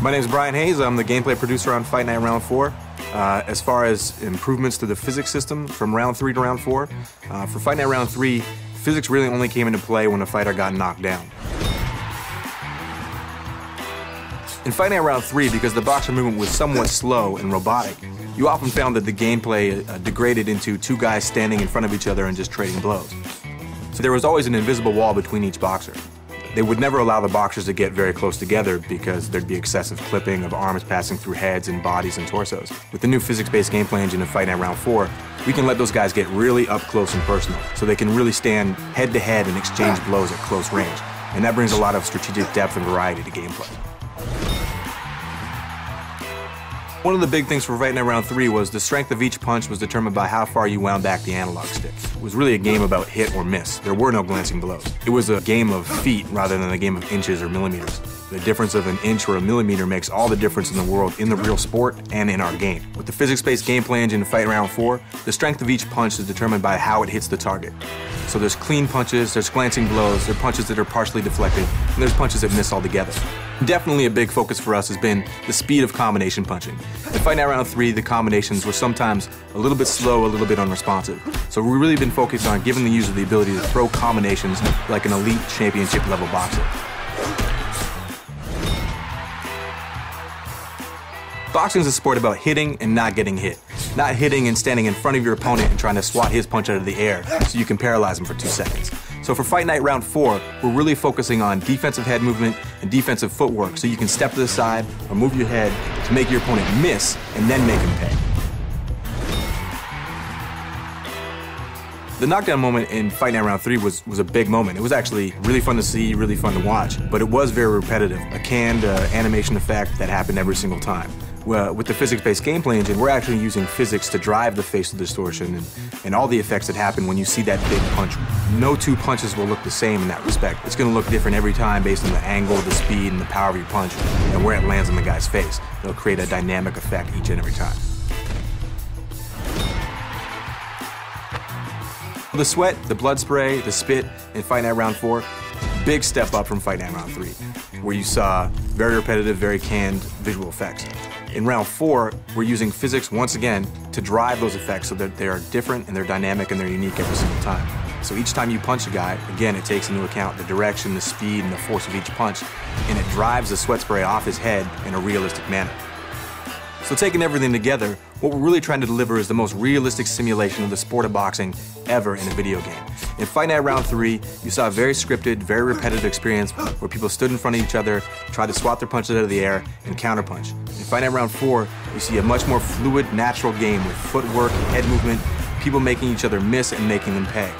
My name is Brian Hayes. I'm the gameplay producer on Fight Night Round 4. As far as improvements to the physics system from Round 3 to Round 4, for Fight Night Round 3, physics really only came into play when a fighter got knocked down. In Fight Night Round 3, because the boxer movement was somewhat slow and robotic, you often found that the gameplay degraded into two guys standing in front of each other and just trading blows. So there was always an invisible wall between each boxer. They would never allow the boxers to get very close together because there'd be excessive clipping of arms passing through heads and bodies and torsos. With the new physics-based gameplay engine of Fight Night Round 4, we can let those guys get really up close and personal, so they can really stand head-to-head and exchange blows at close range. And that brings a lot of strategic depth and variety to gameplay. One of the big things for Fight Night Round 3 was the strength of each punch was determined by how far you wound back the analog stick. It was really a game about hit or miss. There were no glancing blows. It was a game of feet rather than a game of inches or millimeters. The difference of an inch or a millimeter makes all the difference in the world in the real sport and in our game. With the physics-based gameplay engine in Fight Round 4, the strength of each punch is determined by how it hits the target. So there's clean punches, there's glancing blows, there are punches that are partially deflected, and there's punches that miss altogether. Definitely a big focus for us has been the speed of combination punching. In Fight Night Round 3, the combinations were sometimes a little bit slow, a little bit unresponsive. So we've really been focused on giving the user the ability to throw combinations like an elite championship level boxer. Boxing is a sport about hitting and not getting hit. Not hitting and standing in front of your opponent and trying to swat his punch out of the air so you can paralyze him for 2 seconds. So for Fight Night Round 4, we're really focusing on defensive head movement and defensive footwork so you can step to the side or move your head to make your opponent miss and then make him pay. The knockdown moment in Fight Night Round 3 was a big moment. It was actually really fun to see, really fun to watch, but it was very repetitive. A canned animation effect that happened every single time. Well, with the physics-based gameplay engine, we're actually using physics to drive the facial distortion and all the effects that happen when you see that big punch. No two punches will look the same in that respect. It's going to look different every time based on the angle, the speed, and the power of your punch, and where it lands on the guy's face. It'll create a dynamic effect each and every time. The sweat, the blood spray, the spit in Fight Night Round 4, big step up from Fight Night Round 3, where you saw very repetitive, very canned visual effects. In Round 4, we're using physics once again to drive those effects so that they are different and they're dynamic and they're unique every single time. So each time you punch a guy, again, it takes into account the direction, the speed, and the force of each punch, and it drives the sweat spray off his head in a realistic manner. So taking everything together, what we're really trying to deliver is the most realistic simulation of the sport of boxing ever in a video game. In Fight Night Round 3, you saw a very scripted, very repetitive experience where people stood in front of each other, tried to swat their punches out of the air, and counterpunch. In Fight Night Round 4, you see a much more fluid, natural game with footwork, head movement, people making each other miss and making them pay.